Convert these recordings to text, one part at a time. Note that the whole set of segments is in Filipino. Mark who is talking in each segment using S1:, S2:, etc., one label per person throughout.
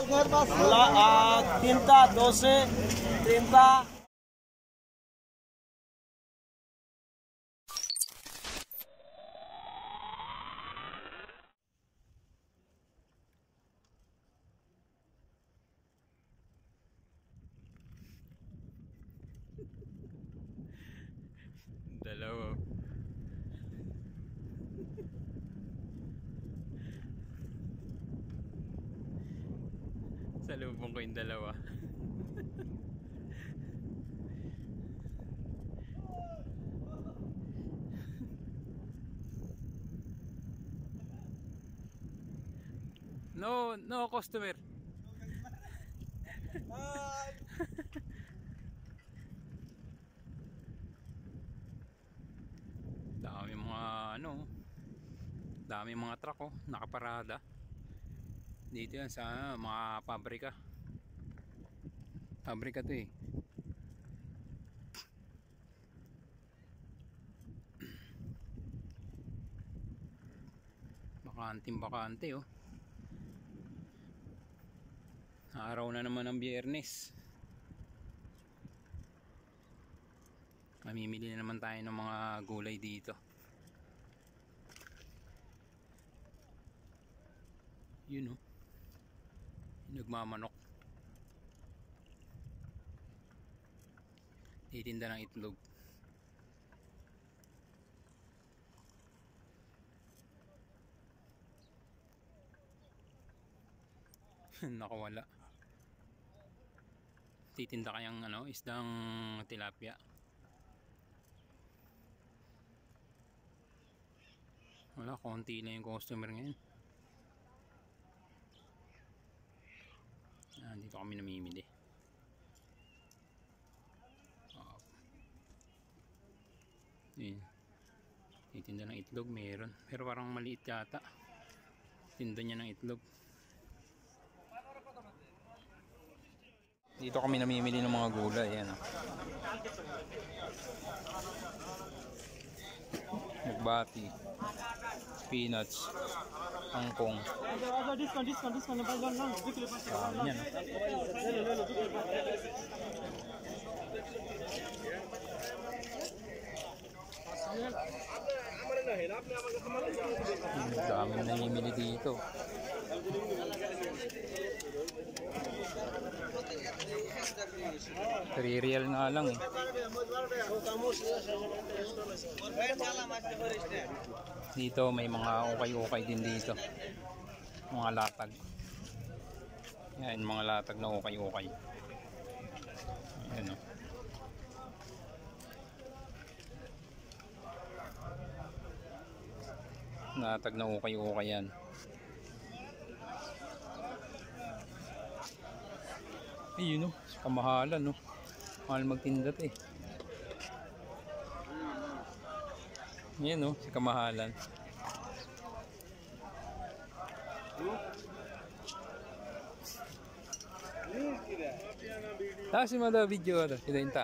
S1: Wala, tinta, 12, 30.
S2: Dalawa. Salubong ko yung dalawa. No customer. Dami mga dami mga truck nakaparada. Dito yan sa mga pabrika. Pabrika to eh. Bakante oh. Araw na naman ng Biyernes. Mamimili na naman tayo ng mga gulay dito. Yun oh. Nagmamanok. Titinda ng itlog. Nakawala. Titinda kayang isdang tilapia. Wala, konti lang yung customer ngayon. Dito kami namimili. Titinda ng itlog meron. Pero parang maliit yata. Tinda niya ng itlog. Dito kami namimili ng mga gulay. Ayan oh. Magbati, peanuts, angkong. Yan oh. Dami na namimili dito. Real nga lang eh. Dito may mga ukay-ukay din dito. Mga latag. Yan, mga latag na ukay-ukay. Ayan o. Latag na ukay-ukay yan. Ayun o, kamahalan no. Mahal magtinda eh. Yan o, si kamahalan. Si mada video ada, kita inta.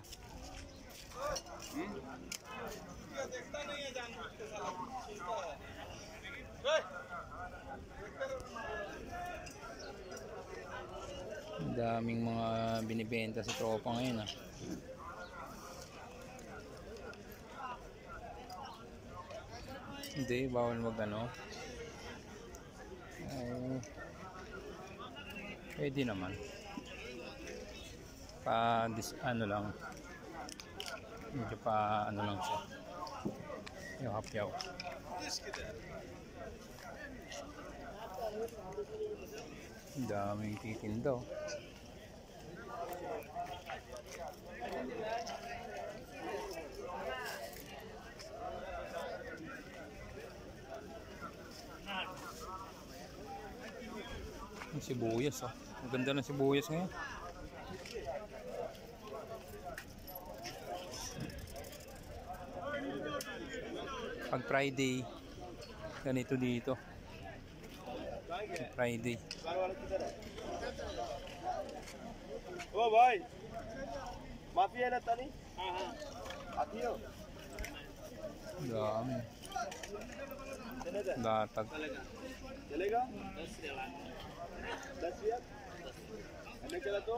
S2: Daming mga binibenta sa tropa ngayon ah. Hindi, bawal mag pwede naman. Lang. Medyo lang siya. Yung hapyaw. Daming titinda. Yung sibuyas oh. Ang ganda ng sibuyas ngayon. Pag Friday, ganito dito. Friday.
S1: Oh boy. Mafia na tani? Atiyo.
S2: Dami. Latag.
S1: Chaleगा? 10 रियाल? 10 रियाल? ना तो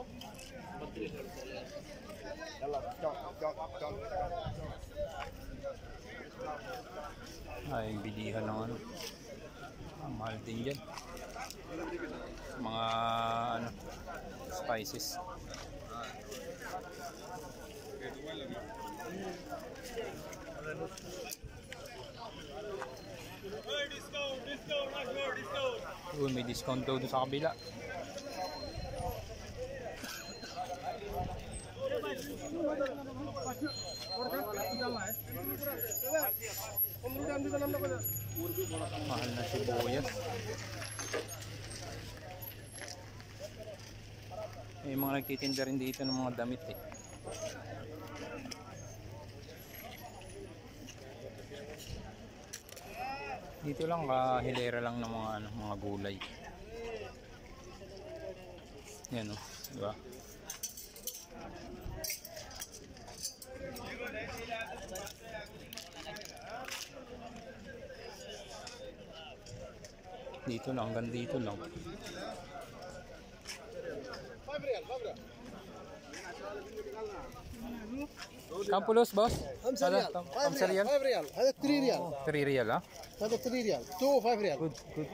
S2: Ay, bilihan ng ano. Ang mahal din dyan. Mga ano, spices. Uy, may discount daw doon sa kabila. Mahal na sibuyas. May mga nagtitinda rin dito ng mga damit eh. Dito lang kahilera lang ng mga ano, mga gulay. Yan oh, di ba? Dito lang, hanggang dito lang. Kampulos, boss?
S3: 5 ريال
S2: 5 ريال
S3: 5 ريال هذا 3 ريال
S2: 3 ريال ha?
S3: هذا 3 ريال 2 5 ريال
S2: Good, good.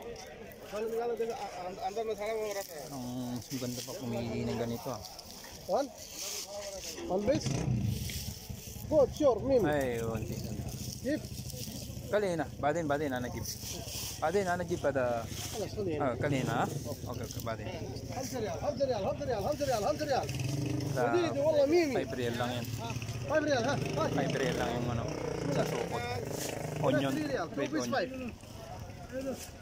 S3: अंदर में सारा वो रखा है
S2: Ang ganda pa pumili ng ganito ah.
S3: One one بس good sure مين
S2: Ay, unti.
S3: كيف
S2: Kalina, badin ana jeep. Badin ana jeep pada.
S3: خلاص خليه
S2: Kalina. Okay, badin.
S3: 5 ريال 5 ريال 5 ريال 5 ريال 5 ريال
S2: Sa
S3: جديد والله ميمي
S2: 5 real lang yan.
S3: 5 ريال ها
S2: 5 real lang yung ano sa sukot. Onion,
S3: 3 ريال 2
S2: red
S3: بس
S2: onion.
S3: 5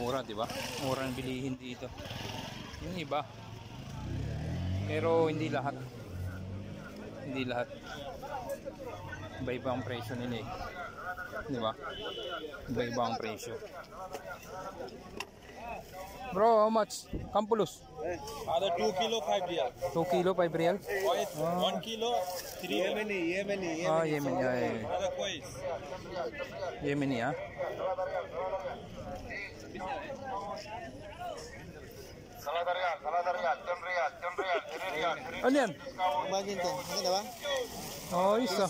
S2: Mura, di ba? Mura ang bilihin dito. Yung iba. Pero hindi lahat. Hindi lahat. Iba-iba ang presyo nila eh. Di ba? Iba-iba ang presyo. Bro, how much? Kampulos?
S1: هذا 2 كيلو 5 ريال
S2: 2 kilo, 5 real?
S1: 1 كيلو 3 يمني
S2: Ah, Yemeni. Ay.
S1: هذا كويس
S2: Yemeni ah.
S4: ثلاثة ريال 2 ريال 2 ريال 3 ريال
S2: Ano yan?
S3: باقي انت هنا بقى
S2: Oh, isa.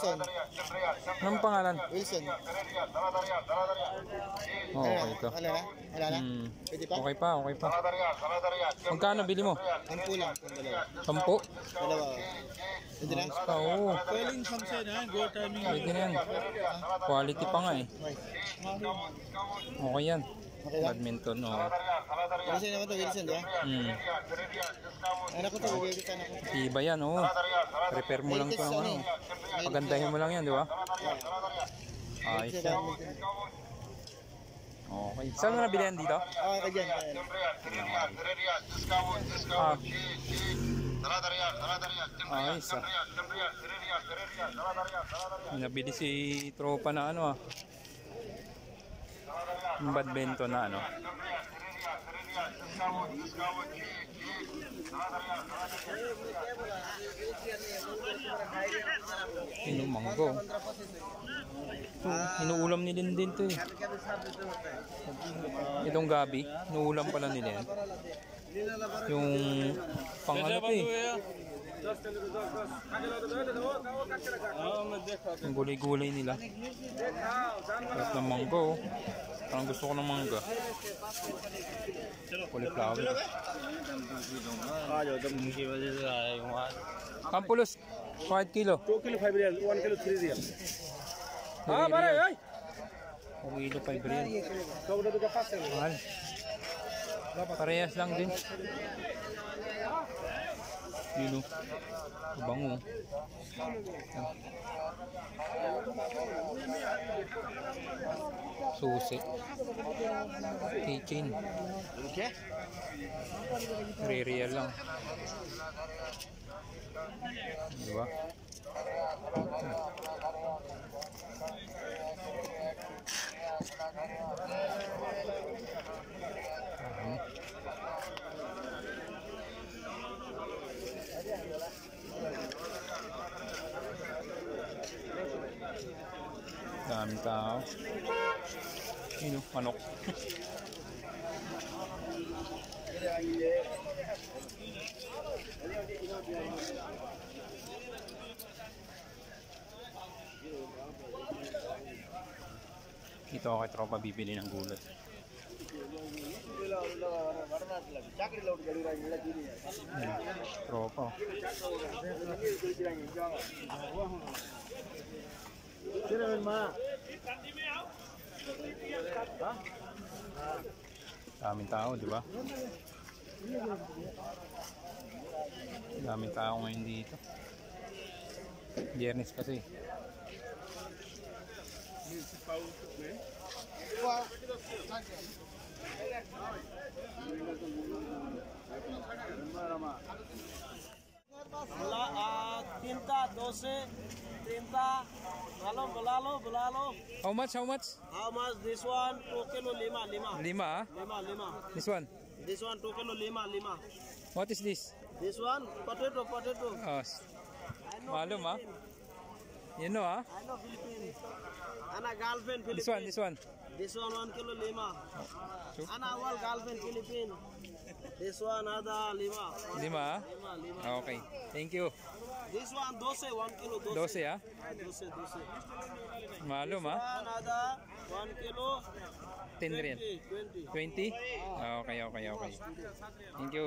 S2: Anong pangalan?
S3: ويلسون
S2: Oh, okay ito.
S3: هلا هلا هلا
S2: Hmm.
S3: pwede pa
S2: Okay pa, okay pa.
S4: 3 ريال
S2: Magkano bili mo?
S3: ang pulang kung dalawa
S2: 10?
S3: dalawa pwede na
S2: Ayos pa, oo.
S1: Pwedeng sunset ha, go timing.
S2: Pwede na yan. Quality pa nga eh. Okay yan.
S3: okay lang
S2: Badminton, oh.
S3: Wilson naman to Wilson di ba
S2: Hmm.
S3: anak ko to bibigyan ka anak ko
S2: Iba yan, oh. Prepare mo lang ito ng ano. Pagandahin mo lang yan, di ba? Ayos yan. Okay. Saan mo nabili yan dito?
S3: ka dyan
S2: Ah,
S4: 3 ريال
S2: ayos ah. May nabili si tropa na ano ah. Yung badminton na ano. Manggo. Inuulam nila din to eh. Itong gabi, inuulam pala nila yan. Yung pang ano to eh. Yung gulay-gulay nila. Sarap ng manggo. Parang gusto ko ng mangga. Cauliflower. Kampulos, 5 kilo.
S1: 2 كيلو 5 ريال 1 كيلو 3 ريال
S2: Ah, pare, ay! 1 kilo, 5 real.
S1: Kau udah buka pasar
S2: Mahal. Parehas lang din. Yun o. Bango. Susi. Keychain. 3 real lang. Diba? Daming tao. Yun o, manok. Dito ako kay tropa bibili ng gulay. Tropa. Daming tao, di ba? Daming tao ngayon dito. Biyernes kasi.
S1: Tinta, 12, 30, bulalo.
S2: How much? How much?
S1: How much? This one, 2 kilo, 5.
S2: Lima, ah?
S1: 5.
S2: This one.
S1: This one, 2 kilo, 5.
S2: What is this?
S1: This one, potato.
S2: Oh,
S1: I know
S2: malum, ah?
S1: Philippines.
S2: You know, ah?
S1: I know Philippines. Ana girlfriend
S2: This
S1: Philippines.
S2: one.
S1: This one 1 kilo 5.
S2: Sure.
S1: Ana awal girlfriend Philippines. This one ada 5.
S2: Lima, ah?
S1: 5.
S2: Okay. Thank you.
S1: This one 12, 1 kilo 12.
S2: 12, ah?
S1: 12.
S2: Malum,
S1: This
S2: ah?
S1: one ada 1 kilo
S2: 10 rin.
S1: 20.
S2: 20? Okay. Thank you.